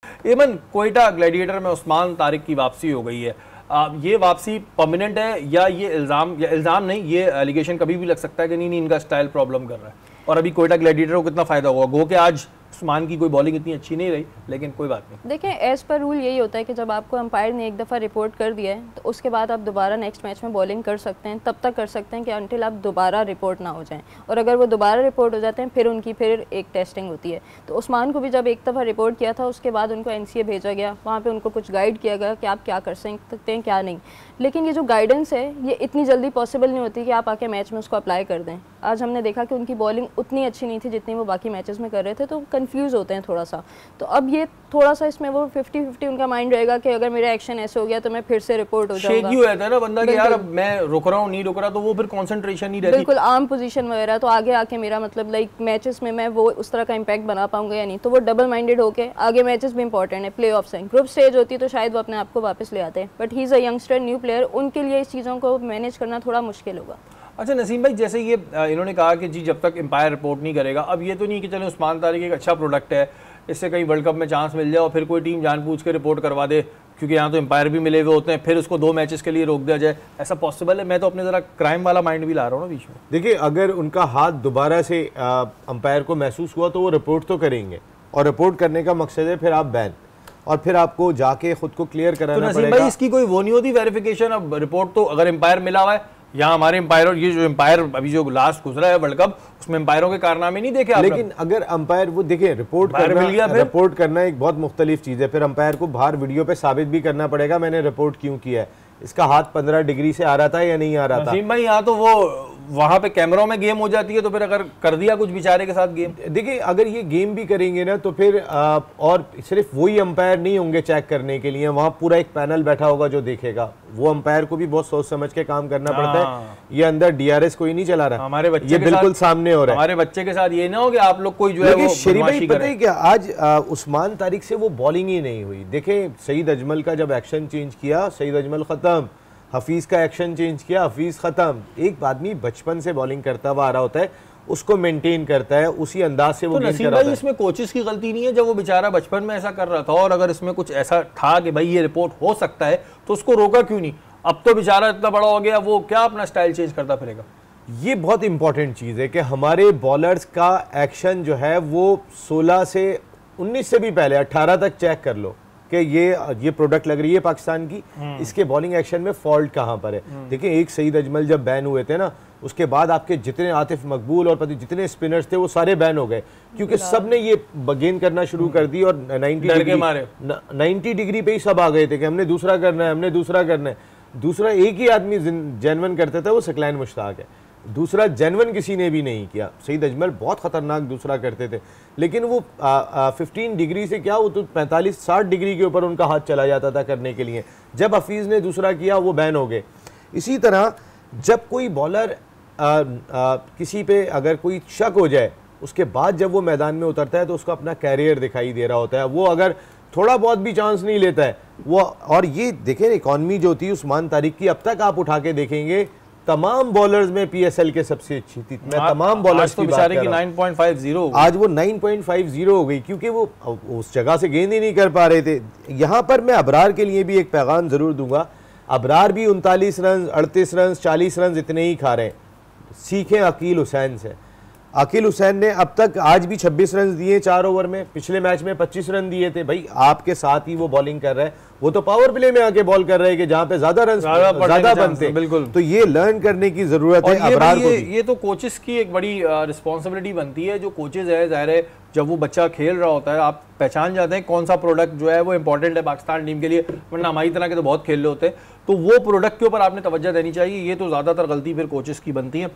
एमन कोयटा ग्लैडिएटर में उस्मान तारिक की वापसी हो गई है। ये वापसी परमानेंट है या ये इल्ज़ाम नहीं, ये एलिगेशन कभी भी लग सकता है कि नहीं इनका स्टाइल प्रॉब्लम कर रहा है, और अभी कोयटा ग्लैडिएटर को कितना फ़ायदा होगा। गो के आज उस्मान की कोई बॉलिंग इतनी अच्छी नहीं रही, लेकिन कोई बात नहीं। देखिए, एज पर रूल यही होता है कि जब आपको अंपायर ने एक दफ़ा रिपोर्ट कर दिया है तो उसके बाद आप दोबारा नेक्स्ट मैच में बॉलिंग कर सकते हैं, तब तक कर सकते हैं कि अनटिल आप दोबारा रिपोर्ट ना हो जाएं। और अगर वो दोबारा रिपोर्ट हो जाते हैं फिर उनकी फिर एक टेस्टिंग होती है। तो उस्मान को भी जब एक दफ़ा रिपोर्ट किया था उसके बाद उनको NCA भेजा गया, वहाँ पर उनको कुछ गाइड किया गया कि आप क्या कर सकते हैं क्या नहीं। लेकिन ये जो गाइडेंस है ये इतनी जल्दी पॉसिबल नहीं होती कि आप आके मैच में उसको अप्लाई कर दें। आज हमने देखा कि उनकी बॉलिंग उतनी अच्छी नहीं थी जितनी वो बाकी मैचेस में कर रहे थे, तो कंफ्यूज होते हैं थोड़ा सा। तो अब ये थोड़ा सा इसमें वो 50-50 उनका माइंड रहेगा कि अगर मेरा एक्शन ऐसे हो गया तो मैं फिर से रिपोर्ट हो जाऊंगा। शेकी हो जाता है ना बंदा कि यार अब मैं रुक रहा हूँ नहीं रुक रहा, तो वो फिर कंसंट्रेशन नहीं रहती। बिल्कुल आर्म पोजीशन वगैरह, तो आगे आके मेरा मतलब लाइक मैचेस में मैं वो उस तरह का इंपैक्ट बना पाऊंगा या नहीं। तो वो डबल माइंडेड होके आगे मैचेस भी इंपॉर्टेंट है, प्ले ऑफ्स हैं, ग्रुप स्टेज होती है तो शायद वो अपने आप को वापस ले आते हैं। But he is a youngster, new player, उनके लिए इस चीज़ों को मैनेज करना थोड़ा मुश्किल होगा। अच्छा नसीम भाई, जैसे ये इन्होंने कहा कि जी जब तक एम्पायर रिपोर्ट नहीं करेगा, अब ये तो नहीं कि चले उस्मान तारिक एक अच्छा प्रोडक्ट है, इससे कहीं वर्ल्ड कप में चांस मिल जाए और फिर कोई टीम जानबूझ के रिपोर्ट करवा दे, क्योंकि यहाँ तो एम्पायर भी मिले हुए होते हैं, फिर उसको 2 मैचेस के लिए रोक दिया जाए, ऐसा पॉसिबल है? मैं तो अपने ज़रा क्राइम वाला माइंड भी ला रहा हूँ ना बीच में। देखिए, अगर उनका हाथ दोबारा से अंपायर को महसूस हुआ तो वो रिपोर्ट तो करेंगे, और रिपोर्ट करने का मकसद है फिर आप बैन, और फिर आपको जाके खुद को क्लियर कराना पड़ेगा। भाई इसकी कोई वो नहीं होती वेरिफिकेशन? अब रिपोर्ट तो अगर एम्पायर मिला हुआ है, यहाँ हमारे एम्पायर, ये जो एम्पायर अभी जो लास्ट गुजरा है वर्ल्ड कप, उसमें एम्पायरों के कारनामे नहीं देखे आपने? लेकिन अगर अंपायर वो देखिए रिपोर्ट करना एक बहुत मुख्तलिफ चीज़ है। फिर अंपायर को बाहर वीडियो पे साबित भी करना पड़ेगा मैंने रिपोर्ट क्यों किया है, इसका हाथ 15 डिग्री से आ रहा था या नहीं आ रहा था। भाई यहाँ तो वो वहां पे कैमरों में गेम हो जाती है, तो फिर अगर कर दिया कुछ बेचारे के साथ गेम। देखिए, अगर ये गेम भी करेंगे ना तो फिर और सिर्फ वही अंपायर नहीं होंगे चेक करने के लिए, वहां पूरा एक पैनल बैठा होगा जो देखेगा। वो अंपायर को भी बहुत सोच समझ के काम करना पड़ता है। ये अंदर DRS कोई नहीं चला रहा, हमारे बच्चे ये बिल्कुल सामने हो रहा है। हमारे बच्चे के साथ ये ना हो कि आप लोग कोई जो है वो शरीफ भाई, पता है क्या, आज उस्मान तारिक से वो बॉलिंग ही नहीं हुई। देखें, सईद अजमल का जब एक्शन चेंज किया, सईद अजमल खत्म, हफीज का एक्शन चेंज किया, हफीज खत्म। एक आदमी बचपन से बॉलिंग करता हुआ आ रहा होता है, उसको मेंटेन करता है, उसी अंदाज से वो नसीम भाई इसमें कोचेस की गलती नहीं है जब वो बेचारा बचपन में ऐसा कर रहा था, और अगर इसमें कुछ ऐसा था कि भाई ये रिपोर्ट हो सकता है तो उसको रोका क्यों नहीं? अब तो बेचारा इतना बड़ा हो गया, वो क्या अपना स्टाइल चेंज करता फिरेगा? ये बहुत इंपॉर्टेंट चीज़ है कि हमारे बॉलर्स का एक्शन जो है वो 16 से 19 से भी पहले 18 तक चेक कर लो कि ये प्रोडक्ट लग रही है पाकिस्तान की, इसके बॉलिंग एक्शन में फॉल्ट कहाँ पर है। देखिए, एक सईद अजमल जब बैन हुए थे ना, उसके बाद आपके जितने आतिफ मकबूल और जितने स्पिनर्स थे वो सारे बैन हो गए, क्योंकि सब ने ये गेंद करना शुरू कर दी, और 90 डिग्री पे ही सब आ गए थे कि हमने दूसरा करना है, हमने दूसरा करना है। दूसरा एक ही आदमी जेन्युइन करता था, वो सकलैन मुश्ताक है। दूसरा जेन्युइन किसी ने भी नहीं किया। सईद अजमल बहुत खतरनाक दूसरा करते थे, लेकिन वो 15 डिग्री से क्या, वो तो 45-60 डिग्री के ऊपर उनका हाथ चला जाता था करने के लिए। जब हफीज़ ने दूसरा किया वो बैन हो गए। इसी तरह जब कोई बॉलर किसी पे अगर कोई शक हो जाए, उसके बाद जब वो मैदान में उतरता है तो उसको अपना कैरियर दिखाई दे रहा होता है। वो अगर थोड़ा बहुत भी चांस नहीं लेता है वो, और ये देखें इकॉनमी जो थी उस्मान तारिक की, अब तक आप उठा के देखेंगे तमाम बॉलर्स में PSL के सबसे अच्छी थी। मैं तमाम बॉलर्स की बात कर रहा हूं। 9.50 आज वो 9.50 हो गई, क्योंकि वो उस जगह से गेंद ही नहीं कर पा रहे थे। यहाँ पर मैं अबरार के लिए भी एक पैगाम जरूर दूंगा। अबरार भी 39 रन, 38 रन, 40 रन इतने ही खा रहे हैं। सीखें अकील हुसैन से। अकील हुसैन ने अब तक आज भी 26 रन दिए 4 ओवर में, पिछले मैच में 25 रन दिए थे। भाई आपके साथ ही वो बॉलिंग कर रहा है, वो तो पावर प्ले में आके बॉल कर रहे हैं कि जहां पे ज्यादा रन ज्यादा बनते। बिल्कुल, तो ये लर्न करने की जरूरत है अबरार को भी। ये तो कोचेस की एक बड़ी रिस्पॉन्सिबिलिटी बनती है। जो कोचेस है, जाहिर है जब वो बच्चा खेल रहा होता है, आप पहचान जाते हैं कौन सा प्रोडक्ट जो है वो इंपॉर्टेंट है पाकिस्तान टीम के लिए, वरना हमारी तरह के तो बहुत खेल रहे होते हैं। तो वो प्रोडक्ट के ऊपर आपने तवज्जो देनी चाहिए। ये तो ज्यादातर गलती फिर कोचेस की बनती है।